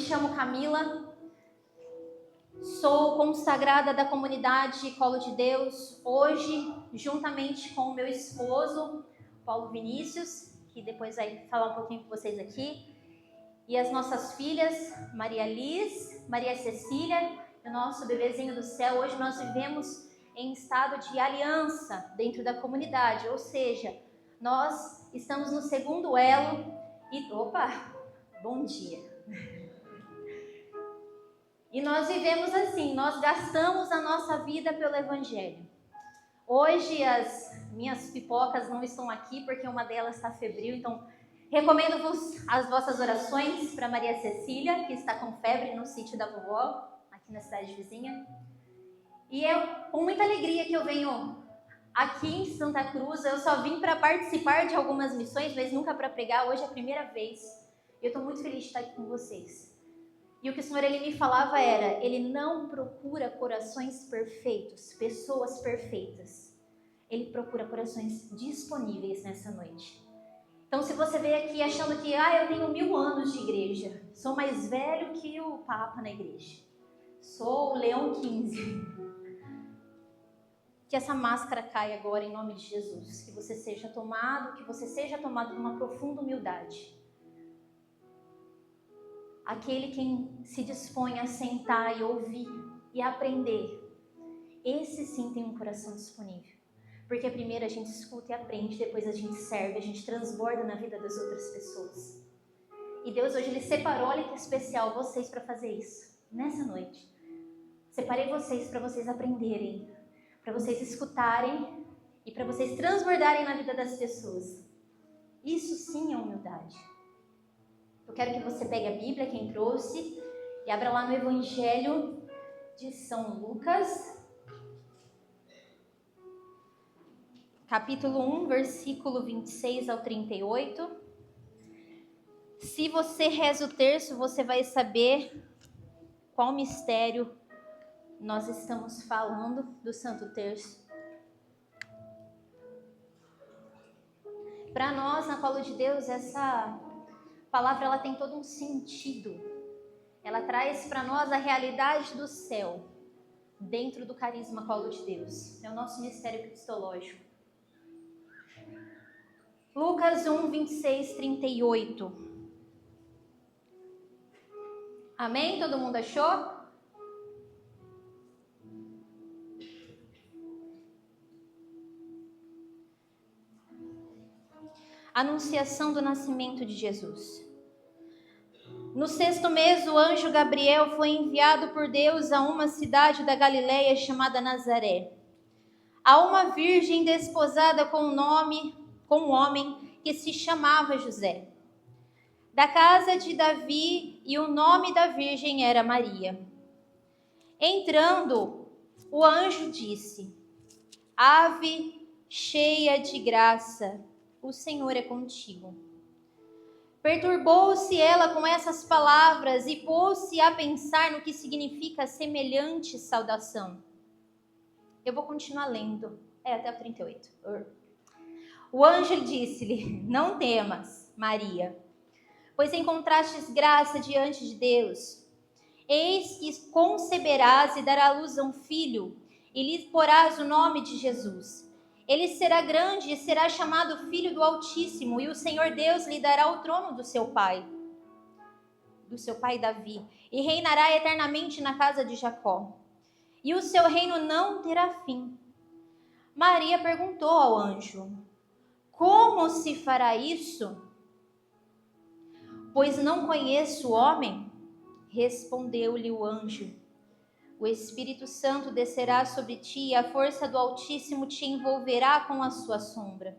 chamo Camila, sou consagrada da comunidade Colo de Deus, hoje, juntamente com o meu esposo, Paulo Vinícius, que depois vai falar um pouquinho com vocês aqui, e as nossas filhas, Maria Liz, Maria Cecília, e o nosso bebezinho do céu. Hoje nós vivemos em estado de aliança dentro da comunidade, ou seja, nós estamos no segundo elo e... Bom dia! E nós vivemos assim, nós gastamos a nossa vida pelo Evangelho. Hoje as minhas pipocas não estão aqui porque uma delas está febril, então recomendo-vos as vossas orações para Maria Cecília, que está com febre no sítio da vovó, aqui na cidade vizinha. E é com muita alegria que eu venho aqui em Santa Cruz. Eu só vim para participar de algumas missões, mas nunca para pregar. Hoje é a primeira vez. Eu estou muito feliz de estar aqui com vocês. E o que o Senhor ele me falava era, Ele não procura corações perfeitos, pessoas perfeitas. Ele procura corações disponíveis nessa noite. Então, se você veio aqui achando que eu tenho 1000 anos de igreja, sou mais velho que o Papa na igreja, sou o Leão XV, que essa máscara caia agora em nome de Jesus, que você seja tomado de uma profunda humildade. Aquele quem se dispõe a sentar e ouvir e aprender, esse sim tem um coração disponível. Porque primeiro a gente escuta e aprende, depois a gente serve, a gente transborda na vida das outras pessoas. E Deus hoje Ele separou, olha que especial, vocês para fazer isso, nessa noite. Separei vocês para vocês aprenderem, para vocês escutarem e para vocês transbordarem na vida das pessoas. Isso sim é humildade. Eu quero que você pegue a Bíblia, quem trouxe, e abra lá no Evangelho de São Lucas, capítulo 1, versículo 26 ao 38. Se você reza o terço, você vai saber qual mistério nós estamos falando do Santo Terço. Para nós, na Colo de Deus, essa palavra ela tem todo um sentido. Ela traz para nós a realidade do céu, dentro do carisma Colo de Deus. É o nosso mistério cristológico. Lucas 1, 26, 38. Amém? Todo mundo achou? Anunciação do nascimento de Jesus. No 6º mês, o anjo Gabriel foi enviado por Deus a uma cidade da Galileia chamada Nazaré, a uma virgem desposada com um homem que se chamava José, da casa de Davi, e o nome da virgem era Maria. Entrando, o anjo disse: Ave cheia de graça, o Senhor é contigo. Perturbou-se ela com essas palavras e pôs-se a pensar no que significa semelhante saudação. Eu vou continuar lendo, até o 38. O anjo disse-lhe: Não temas, Maria, pois encontrastes graça diante de Deus. Eis que conceberás e darás à luz a um filho, e lhe porás o nome de Jesus. Ele será grande e será chamado Filho do Altíssimo, e o Senhor Deus lhe dará o trono do seu pai Davi, e reinará eternamente na casa de Jacó. E o seu reino não terá fim. Maria perguntou ao anjo: Como se fará isso? Pois não conheço o homem. Respondeu-lhe o anjo: O Espírito Santo descerá sobre ti e a força do Altíssimo te envolverá com a sua sombra.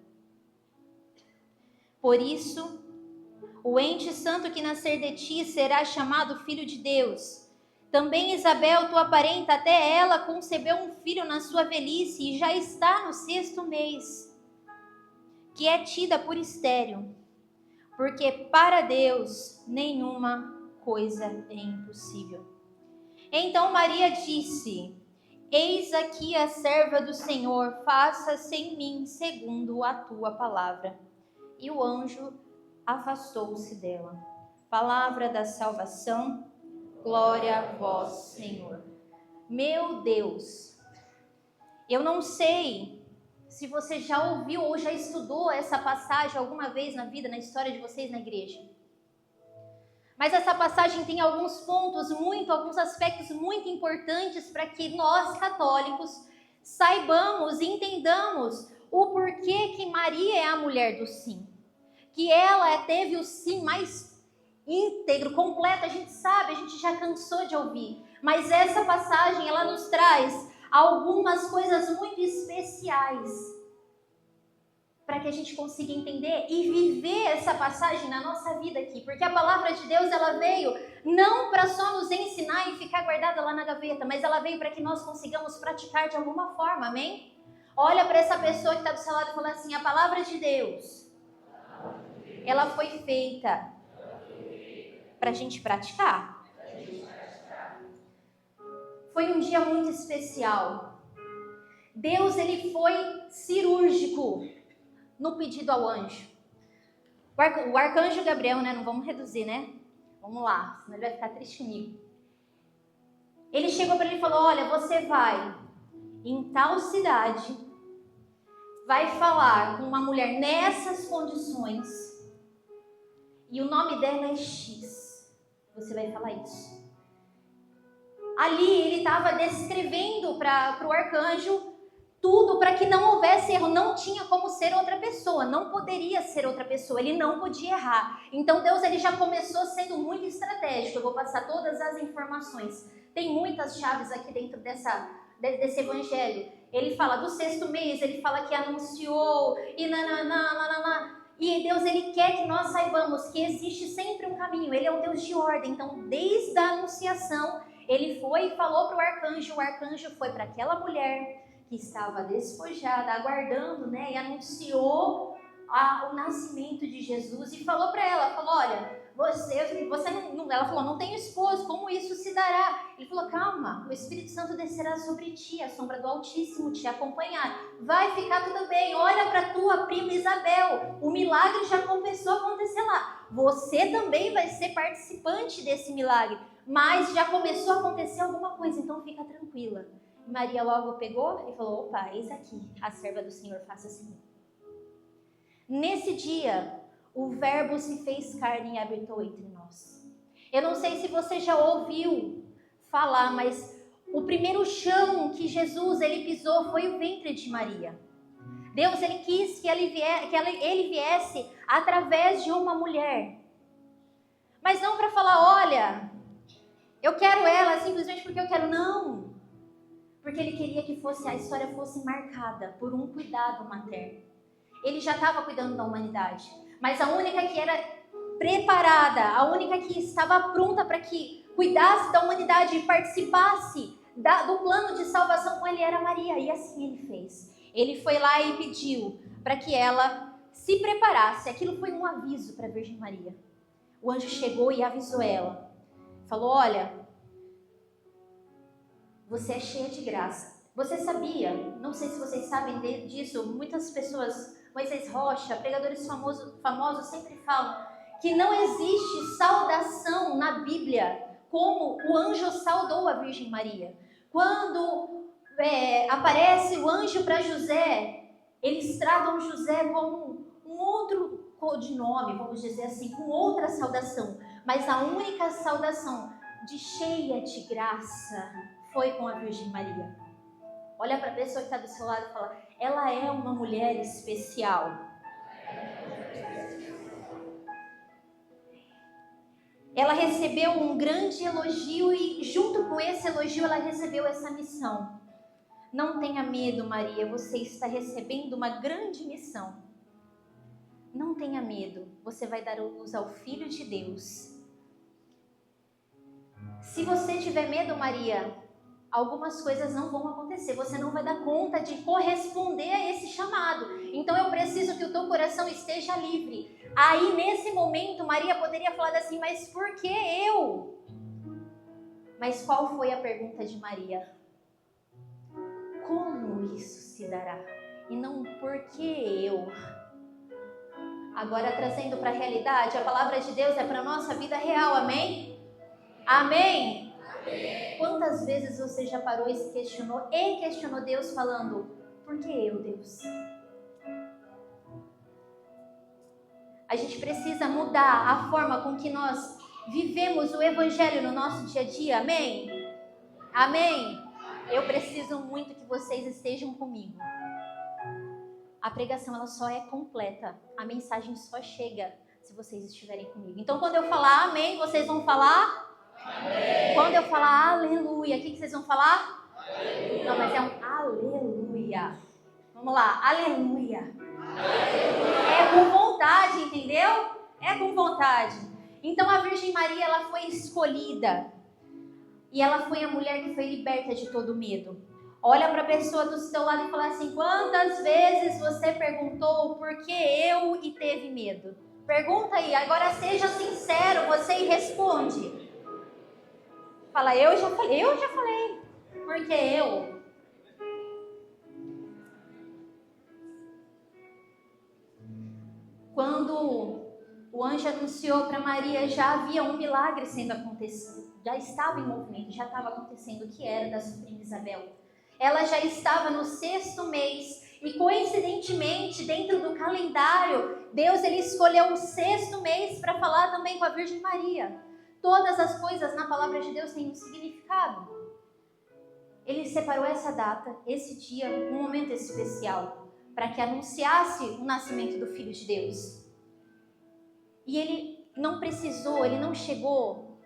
Por isso, o ente santo que nascer de ti será chamado Filho de Deus. Também Isabel, tua parenta, até ela concebeu um filho na sua velhice e já está no 6º mês, que é tida por estéril, porque para Deus nenhuma coisa é impossível. Então Maria disse: Eis aqui a serva do Senhor, faça-se em mim segundo a tua palavra. E o anjo afastou-se dela. Palavra da salvação. Glória a vós, Senhor. Meu Deus, eu não sei se você já ouviu ou já estudou essa passagem alguma vez na vida, na história de vocês na igreja. Mas essa passagem tem alguns pontos, alguns aspectos muito importantes para que nós, católicos, saibamos e entendamos o porquê que Maria é a mulher do sim. Que ela teve o sim mais íntegro, completo, a gente sabe, a gente já cansou de ouvir. Mas essa passagem, ela nos traz algumas coisas muito especiais para que a gente consiga entender e viver essa passagem na nossa vida aqui. Porque a palavra de Deus, ela veio não para só nos ensinar e ficar guardada lá na gaveta, mas ela veio para que nós consigamos praticar de alguma forma, amém? Olha para essa pessoa que está do seu lado e fala assim, a palavra de Deus, ela foi feita para a gente praticar. Foi um dia muito especial. Deus, ele foi cirúrgico no pedido ao anjo. O arcanjo Gabriel, né? Não vamos reduzir, né? Vamos lá, senão ele vai ficar triste comigo. Ele chegou para ele e falou, olha, você vai em tal cidade, vai falar com uma mulher nessas condições, e o nome dela é X. Você vai falar isso. Ali ele estava descrevendo para o arcanjo tudo para que não houvesse erro. Não tinha como ser outra pessoa, não poderia ser outra pessoa, ele não podia errar. Então Deus, ele já começou sendo muito estratégico. Eu vou passar todas as informações. Tem muitas chaves aqui dentro desse evangelho. Ele fala do 6º mês, ele fala que anunciou e nananã. E Deus, ele quer que nós saibamos que existe sempre um caminho. Ele é o Deus de ordem. Então, desde a anunciação, ele foi e falou para o arcanjo foi para aquela mulher que estava despojada, aguardando, né? E anunciou o nascimento de Jesus e falou para ela, falou, olha, você não, ela falou, não tenho esposo, como isso se dará? Ele falou, calma, o Espírito Santo descerá sobre ti, a sombra do Altíssimo te acompanhar, vai ficar tudo bem, olha para tua prima Isabel, o milagre já começou a acontecer lá, você também vai ser participante desse milagre, mas já começou a acontecer alguma coisa, então fica tranquila. E Maria logo pegou e falou, opa, eis aqui, a serva do Senhor, faça assim. Nesse dia, o verbo se fez carne e habitou entre nós. Eu não sei se você já ouviu falar, mas o primeiro chão que Jesus ele pisou foi o ventre de Maria. Deus, ele quis que ele viesse através de uma mulher. Mas não para falar, olha, eu quero ela simplesmente porque eu quero, não. Porque ele queria que a história fosse marcada por um cuidado materno. Ele já estava cuidando da humanidade, mas a única que era preparada, a única que estava pronta para que cuidasse da humanidade e participasse do plano de salvação com ele era Maria, e assim ele fez. Ele foi lá e pediu para que ela se preparasse. Aquilo foi um aviso para a Virgem Maria. O anjo chegou e avisou ela. Falou, olha, você é cheia de graça. Você sabia, não sei se vocês sabem disso, muitas pessoas, Moisés Rocha, pregadores famosos sempre falam que não existe saudação na Bíblia como o anjo saudou a Virgem Maria. Quando aparece o anjo para José, eles tratam José como um outro codinome, vamos dizer assim, com outra saudação. Mas a única saudação de cheia de graça foi com a Virgem Maria. Olha para a pessoa que está do seu lado e fala, ela é uma mulher especial. Ela recebeu um grande elogio e junto com esse elogio ela recebeu essa missão. Não tenha medo, Maria, você está recebendo uma grande missão. Não tenha medo, você vai dar luz ao Filho de Deus. Se você tiver medo, Maria, algumas coisas não vão acontecer, você não vai dar conta de corresponder a esse chamado. Então eu preciso que o teu coração esteja livre. Aí nesse momento Maria poderia falar assim, mas por que eu? Mas qual foi a pergunta de Maria? Como isso se dará? E não por que eu? Agora trazendo para a realidade, a palavra de Deus é para a nossa vida real, amém? Amém? Amém. Quantas vezes você já parou e se questionou Deus falando, por que eu, Deus? A gente precisa mudar a forma com que nós vivemos o Evangelho no nosso dia a dia, amém? Amém? Eu preciso muito que vocês estejam comigo. A pregação ela só é completa, a mensagem só chega se vocês estiverem comigo. Então quando eu falar amém, vocês vão falar? Amém. Quando eu falar aleluia, o que vocês vão falar? Aleluia. Não, mas é um aleluia. Vamos lá, aleluia. É com vontade, entendeu? É com vontade. Então a Virgem Maria, ela foi escolhida. E ela foi a mulher que foi liberta de todo medo. Olha para a pessoa do seu lado e fala assim, quantas vezes você perguntou por que eu e teve medo? Pergunta aí, agora seja sincero, você e responde. Fala, eu já falei. Por que eu? Quando o anjo anunciou para Maria, já havia um milagre sendo acontecido. Já estava em movimento, já estava acontecendo, que era da sua prima Isabel. Ela já estava no 6º mês e coincidentemente, dentro do calendário, Deus ele escolheu o 6º mês para falar também com a Virgem Maria. Todas as coisas na palavra de Deus têm um significado. Ele separou essa data, esse dia, um momento especial, para que anunciasse o nascimento do Filho de Deus. E ele não precisou, ele não chegou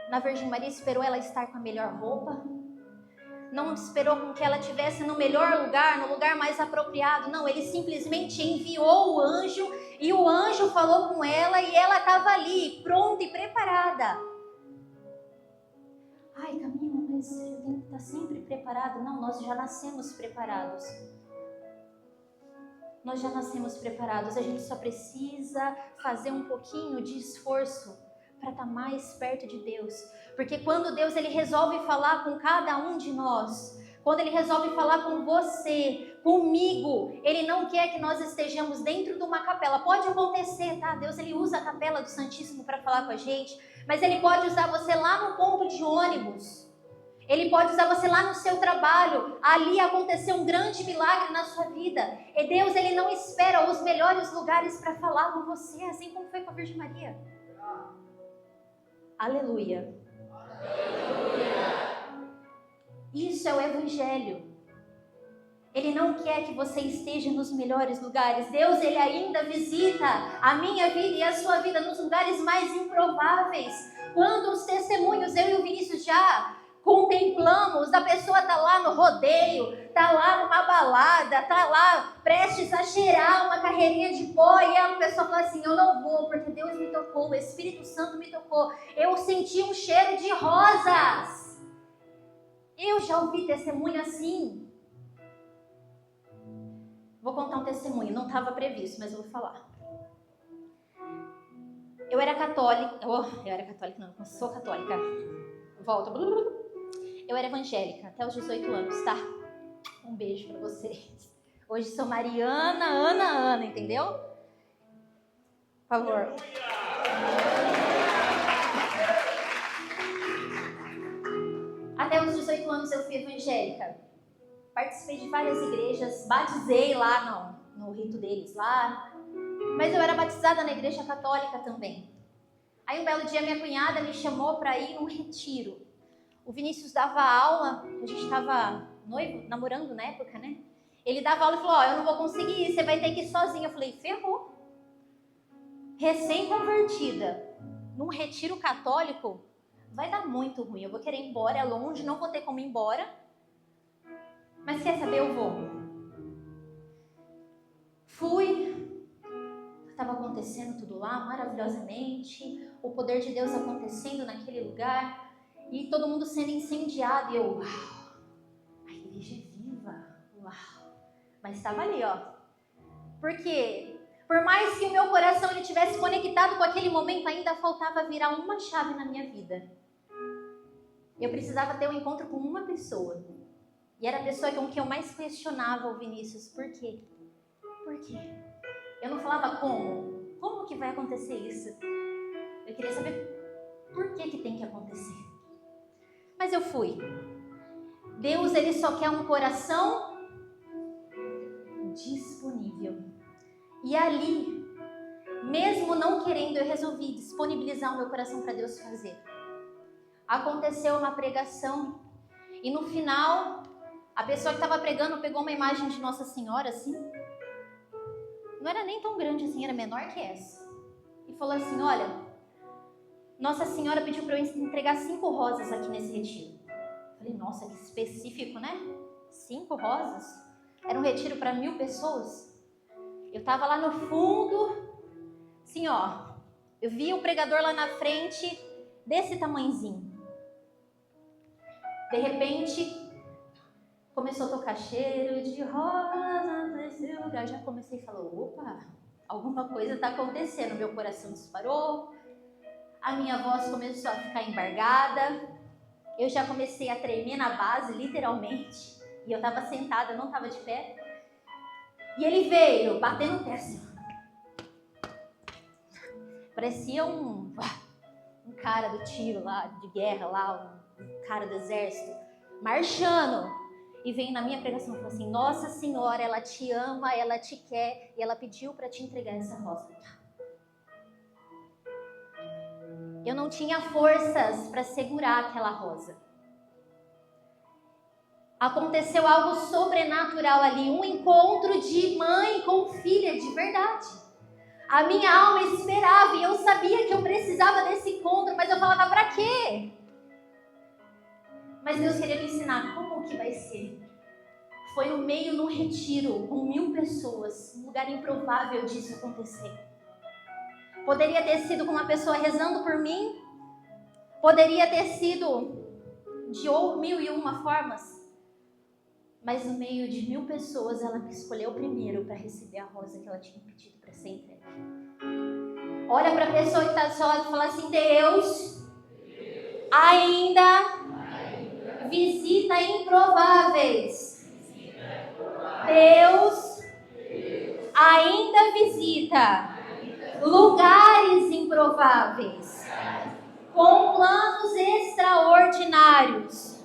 na Virgem Maria, esperou ela estar com a melhor roupa, não esperou com que ela estivesse no melhor lugar, no lugar mais apropriado, não, ele simplesmente enviou o anjo, e o anjo falou com ela, e ela estava ali, pronta e preparada. Ai, Camila, mas eu tenho que estar sempre preparado. Não, nós já nascemos preparados. Nós já nascemos preparados, a gente só precisa fazer um pouquinho de esforço para estar mais perto de Deus. Porque quando Deus ele resolve falar com cada um de nós, quando ele resolve falar com você, comigo, ele não quer que nós estejamos dentro de uma capela. Pode acontecer, tá? Deus ele usa a capela do Santíssimo para falar com a gente, mas ele pode usar você lá no ponto de ônibus. Ele pode usar você lá no seu trabalho. Ali aconteceu um grande milagre na sua vida. E Deus, ele não espera os melhores lugares para falar com você, assim como foi com a Virgem Maria. Aleluia. Aleluia. Isso é o Evangelho. Ele não quer que você esteja nos melhores lugares. Deus, ele ainda visita a minha vida e a sua vida nos lugares mais improváveis. Quando os testemunhos, eu e o Vinícius já contemplamos, a pessoa tá lá no rodeio, tá lá numa balada, tá lá prestes a cheirar uma carreirinha de pó, e a pessoa fala assim, eu não vou, porque Deus me tocou, o Espírito Santo me tocou, eu senti um cheiro de rosas. Eu já ouvi testemunho assim. Vou contar um testemunho, não estava previsto, mas eu vou falar. Eu era católica, não sou católica, volta. Eu era evangélica até os 18 anos, tá? Um beijo pra vocês. Hoje sou Mariana, Ana, entendeu? Por favor. Até os 18 anos eu fui evangélica. Participei de várias igrejas, batizei lá no rito deles lá. Mas eu era batizada na igreja católica também. Aí um belo dia minha cunhada me chamou para ir num retiro. O Vinícius dava aula, a gente estava noivo, namorando na época, né? Ele dava aula e falou, eu não vou conseguir ir, você vai ter que ir sozinha. Eu falei, ferrou. Recém-convertida, num retiro católico, vai dar muito ruim. Eu vou querer ir embora, é longe, não vou ter como ir embora. Mas quer saber, eu vou. Fui, estava acontecendo tudo lá, maravilhosamente, o poder de Deus acontecendo naquele lugar. E todo mundo sendo incendiado. E eu, uau, a igreja é viva, uau. Mas estava ali, ó. Porque, por mais que o meu coração ele tivesse conectado com aquele momento, ainda faltava virar uma chave na minha vida. Eu precisava ter um encontro com uma pessoa. E era a pessoa com quem eu mais questionava o Vinícius. Por quê? Por quê? Eu não falava como. Como que vai acontecer isso? Eu queria saber Por que tem que acontecer? Mas eu fui. Deus, Ele só quer um coração disponível. E ali, mesmo não querendo, eu resolvi disponibilizar o meu coração para Deus fazer. Aconteceu uma pregação e no final, a pessoa que estava pregando pegou uma imagem de Nossa Senhora assim. Não era nem tão grande assim, era menor que essa. E falou assim, olha, Nossa Senhora pediu para eu entregar 5 rosas aqui nesse retiro. Falei, nossa, que específico, né? 5 rosas? Era um retiro para 1000 pessoas. Eu estava lá no fundo, assim, ó. Eu vi o pregador lá na frente, desse tamanhozinho. De repente, começou a tocar cheiro de rosa nesse lugar. Já comecei a falar, opa, alguma coisa está acontecendo. Meu coração disparou, a minha voz começou a ficar embargada. Eu já comecei a tremer na base, literalmente. E eu estava sentada, eu não estava de pé. E ele veio, batendo o pé assim. Parecia um cara do tiro lá, de guerra lá, um cara do exército, marchando. E veio na minha pregação e falou assim, Nossa Senhora, ela te ama, ela te quer, e ela pediu para te entregar essa rosa. Eu não tinha forças para segurar aquela rosa. Aconteceu algo sobrenatural ali, um encontro de mãe com filha de verdade. A minha alma esperava e eu sabia que eu precisava desse encontro, mas eu falava, pra quê? Mas Deus queria me ensinar como que vai ser. Foi no meio, num retiro, com 1000 pessoas, um lugar improvável disso acontecer. Poderia ter sido com uma pessoa rezando por mim, poderia ter sido de 1001 formas, mas no meio de 1000 pessoas, ela me escolheu primeiro para receber a rosa que ela tinha pedido para ser entregue. Olha para a pessoa que está do seu lado e fala assim, Deus ainda visita improváveis. Deus ainda visita lugares improváveis, com planos extraordinários.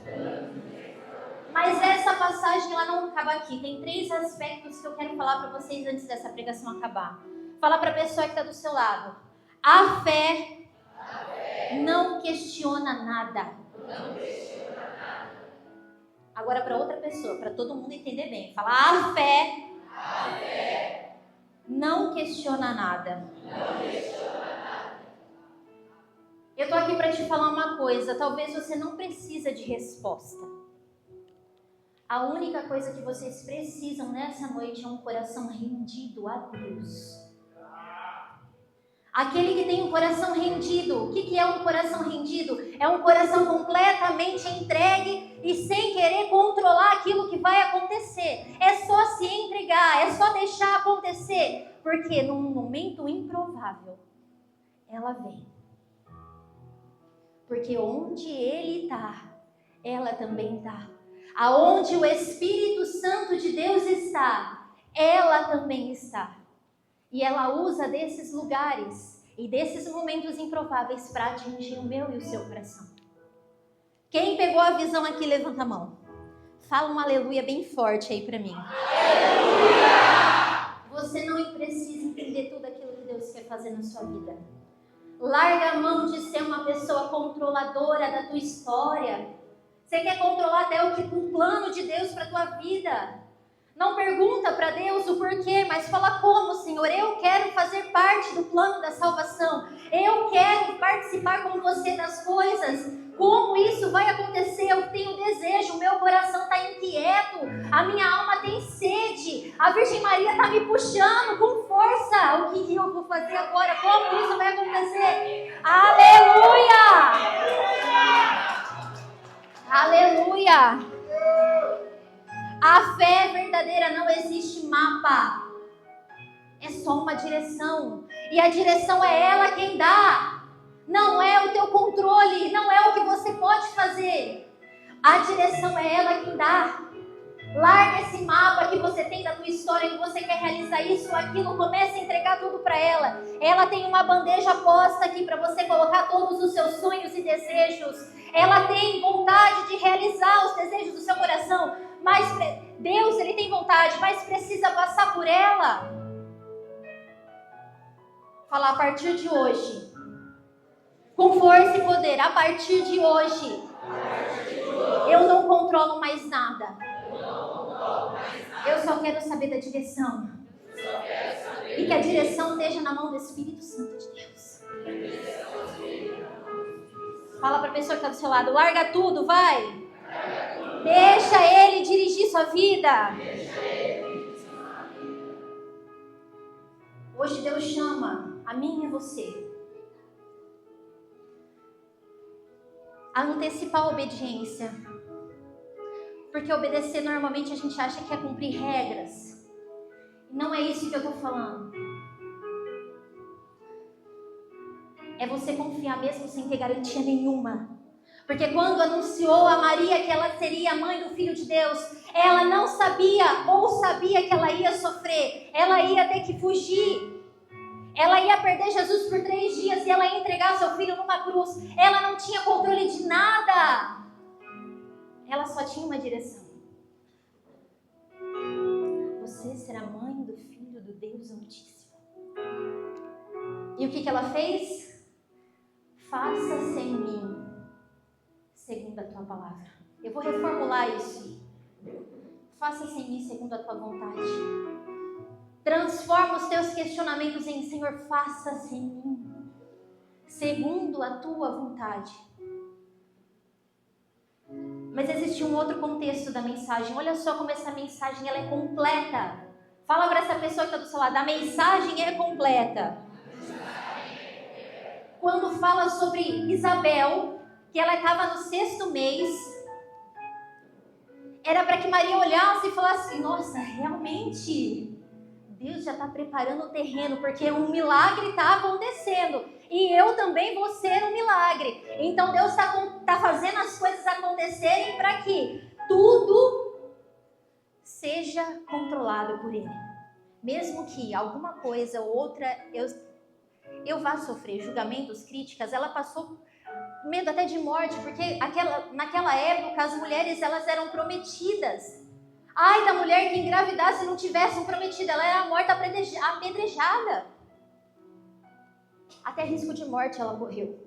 Mas essa passagem ela não acaba aqui. Tem 3 aspectos que eu quero falar para vocês antes dessa pregação acabar. Fala para a pessoa que está do seu lado. A fé não questiona nada. Agora para outra pessoa, para todo mundo entender bem. Fala, a fé não questiona nada. Eu tô aqui para te falar uma coisa. Talvez você não precisa de resposta. A única coisa que vocês precisam nessa noite é um coração rendido a Deus. Aquele que tem um coração rendido. O que é um coração rendido? É um coração completamente entregue e sem querer controlar aquilo que vai acontecer. É só se entregar, é só deixar acontecer. Porque num momento improvável, ela vem. Porque onde Ele está, ela também está. Aonde o Espírito Santo de Deus está, ela também está. E ela usa desses lugares e desses momentos improváveis para atingir o meu e o seu coração. Quem pegou a visão aqui, levanta a mão. Fala um aleluia bem forte aí para mim. Aleluia! Você não precisa entender tudo aquilo que Deus quer fazer na sua vida. Larga a mão de ser uma pessoa controladora da tua história. Você quer controlar até o plano de Deus para a tua vida. Não pergunta para Deus o porquê, mas fala como, Senhor, eu quero fazer parte do plano da salvação. Eu quero participar com você das coisas. Como isso vai acontecer? Eu tenho desejo, o meu coração está inquieto, a minha alma tem sede, a Virgem Maria está me puxando com força. O que eu vou fazer agora? Como isso vai acontecer? Aleluia! Aleluia! A fé verdadeira não existe mapa. É só uma direção. E a direção é ela quem dá. Não é o teu controle. Não é o que você pode fazer. A direção é ela quem dá. Larga esse mapa que você tem da tua história, que você quer realizar isso ou aquilo. Comece a entregar tudo para ela. Ela tem uma bandeja posta aqui para você colocar todos os seus sonhos e desejos. Ela tem vontade de realizar os desejos do seu coração. Mas Deus, Ele tem vontade, mas precisa passar por ela. Falar a partir de hoje, com força e poder, a partir de hoje, eu não controlo mais nada. Eu só quero saber da direção. E que a direção esteja na mão do Espírito Santo de Deus. Fala para a pessoa que está do seu lado, larga tudo, vai. Deixa Ele dirigir sua vida. Hoje Deus chama a mim e você a antecipar a obediência. Porque obedecer normalmente a gente acha que é cumprir regras. E não é isso que eu estou falando. É você confiar mesmo sem ter garantia nenhuma. Porque quando anunciou a Maria que ela seria a mãe do Filho de Deus, ela não sabia ou sabia que ela ia sofrer. Ela ia ter que fugir. Ela ia perder Jesus por 3 dias e ela ia entregar seu filho numa cruz. Ela não tinha controle de nada. Ela só tinha uma direção. Você será mãe do Filho do Deus Altíssimo. E o que ela fez? Faça-se em mim, segundo a tua palavra. Eu vou reformular isso. Faça-se em mim, segundo a tua vontade. Transforma os teus questionamentos em Senhor, faça-se em mim, segundo a tua vontade. Mas existe um outro contexto da mensagem. Olha só como essa mensagem ela é completa. Fala para essa pessoa que está do seu lado, a mensagem é completa. Quando fala sobre Isabel, que ela estava no 6º mês, era para que Maria olhasse e falasse, nossa, realmente, Deus já está preparando o terreno, porque um milagre está acontecendo. E eu também vou ser um milagre. Então Deus está fazendo as coisas acontecerem para que tudo seja controlado por Ele. Mesmo que alguma coisa ou outra eu vá sofrer julgamentos, críticas, ela passou medo até de morte, porque naquela época as mulheres elas eram prometidas. Ai da mulher que engravidasse e não tivesse um prometido, ela era morta apedrejada. Até risco de morte ela correu.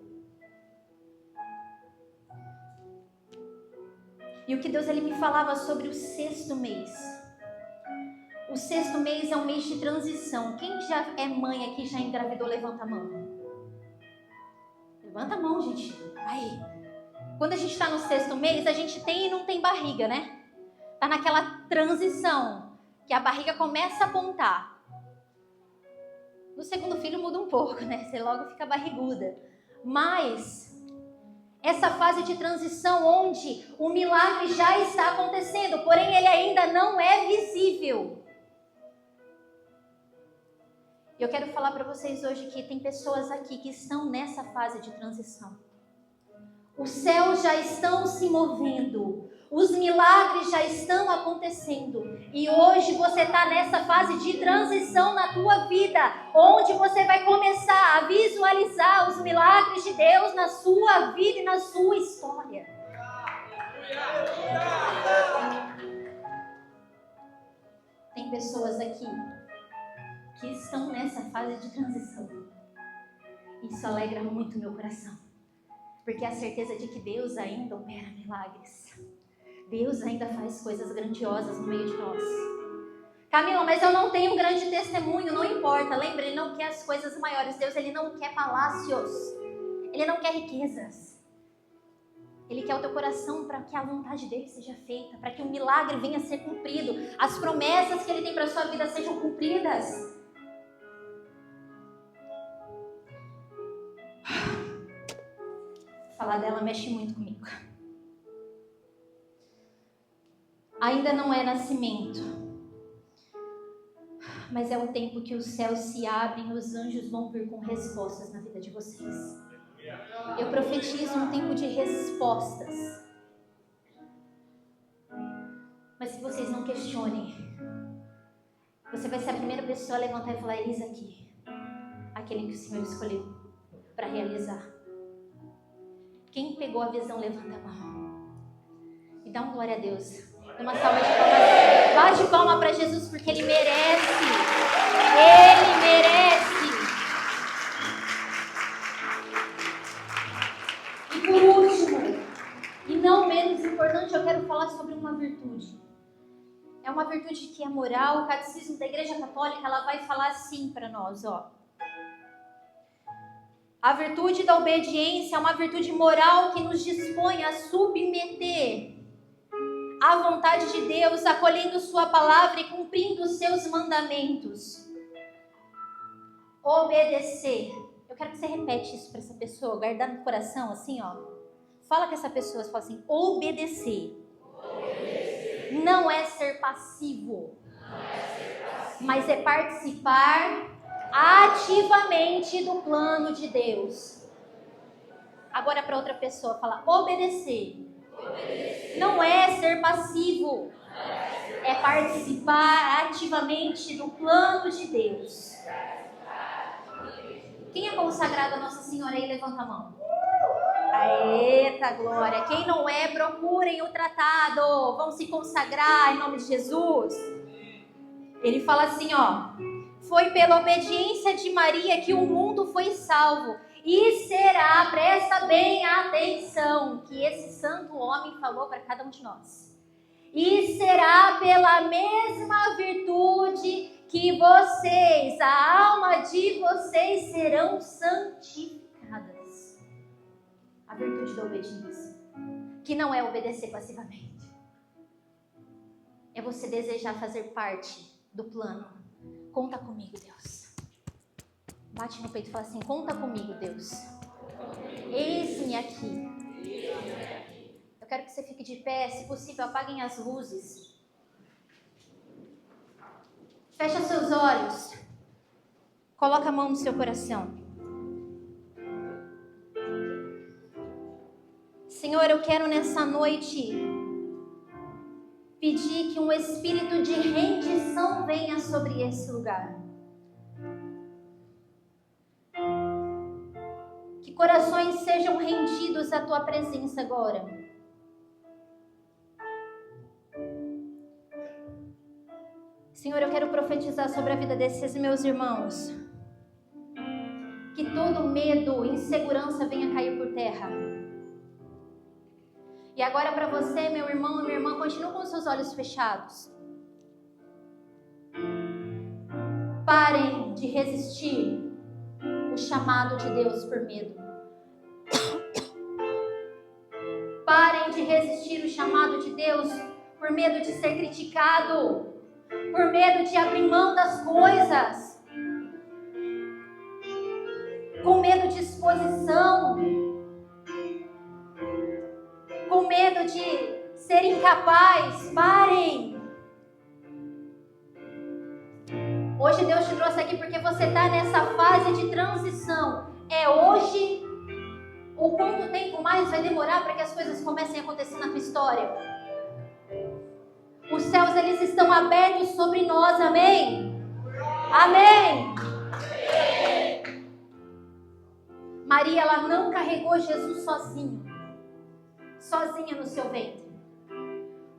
E o que Deus ele me falava sobre o 6º mês. O 6º mês é um mês de transição. Quem já é mãe aqui, já engravidou, levanta a mão. Levanta a mão, gente. Aí. Quando a gente está no 6º mês, a gente tem e não tem barriga, né? Está naquela transição, que a barriga começa a apontar. No 2º filho muda um pouco, né? Você logo fica barriguda. Mas essa fase de transição onde o milagre já está acontecendo, porém ele ainda não é visível. Eu quero falar para vocês hoje que tem pessoas aqui que estão nessa fase de transição. Os céus já estão se movendo. Os milagres já estão acontecendo. E hoje você está nessa fase de transição na tua vida, onde você vai começar a visualizar os milagres de Deus na sua vida e na sua história. Tem pessoas aqui que estão nessa fase de transição. Isso alegra muito meu coração. Porque é a certeza de que Deus ainda opera milagres. Deus ainda faz coisas grandiosas no meio de nós. Camila, mas eu não tenho um grande testemunho, não importa. Lembra, Ele não quer as coisas maiores. Deus, Ele não quer palácios. Ele não quer riquezas. Ele quer o teu coração para que a vontade dEle seja feita. Para que o milagre venha a ser cumprido. As promessas que Ele tem para a sua vida sejam cumpridas. Falar dela mexe muito comigo. Ainda não é nascimento, mas é o tempo que os céus se abrem e os anjos vão vir com respostas na vida de vocês. Eu profetizo um tempo de respostas. Mas se vocês não questionem, você vai ser a primeira pessoa a levantar e falar: eis aqui, aquele que o Senhor escolheu para realizar. Quem pegou a visão, levanta a mão. E dá uma glória a Deus. Dá uma salva de palmas. Bate palma para Jesus, porque Ele merece. Ele merece. E por último, e não menos importante, eu quero falar sobre uma virtude. É uma virtude que é moral. O Catecismo da Igreja Católica, ela vai falar assim para nós, ó. A virtude da obediência é uma virtude moral que nos dispõe a submeter à vontade de Deus, acolhendo sua palavra e cumprindo os seus mandamentos. Obedecer. Eu quero que você repete isso para essa pessoa, guardar no coração, assim, ó. Fala com essa pessoa, você fala assim: obedecer. Não é ser passivo, mas é participar ativamente do plano de Deus. Agora para outra pessoa, fala: obedecer. Não é ser passivo, é participar ativamente do plano de Deus. Quem é consagrado a Nossa Senhora aí, levanta a mão. Eita glória. Quem não é, procurem o tratado. Vão se consagrar em nome de Jesus. Ele fala assim, ó: foi pela obediência de Maria que o mundo foi salvo. E será, presta bem atenção, que esse santo homem falou para cada um de nós. E será pela mesma virtude que vocês, a alma de vocês, serão santificadas. A virtude da obediência, que não é obedecer passivamente. É você desejar fazer parte do plano. Conta comigo, Deus. Bate no peito e fala assim: conta comigo, Deus. Eis-me aqui. Eu quero que você fique de pé. Se possível, apaguem as luzes. Fecha seus olhos. Coloca a mão no seu coração. Senhor, eu quero nessa noite pedir que um espírito de rendição venha sobre esse lugar. Que corações sejam rendidos à tua presença agora. Senhor, eu quero profetizar sobre a vida desses meus irmãos. Que todo medo, insegurança venha cair por terra. E agora para você, meu irmão e minha irmã, continue com os seus olhos fechados. Parem de resistir o chamado de Deus por medo. Parem de resistir o chamado de Deus por medo de ser criticado, por medo de abrir mão das coisas, com medo de exposição, com medo de ser incapaz. Parem. Hoje Deus te trouxe aqui porque você está nessa fase de transição. É hoje. Ou quanto tempo mais vai demorar para que as coisas comecem a acontecer na tua história? Os céus, eles estão abertos sobre nós, amém? Amém. Maria, ela não carregou Jesus sozinha no seu ventre.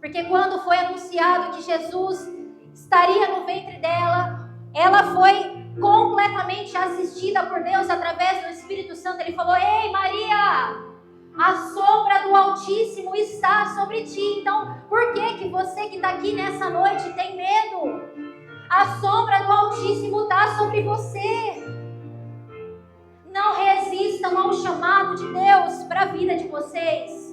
Porque quando foi anunciado que Jesus estaria no ventre dela, ela foi completamente assistida por Deus através do Espírito Santo. Ele falou: ei Maria, a sombra do Altíssimo está sobre ti. Então, por que você que está aqui nessa noite tem medo? A sombra do Altíssimo está sobre você. Não resistam ao chamado de Deus para a vida de vocês.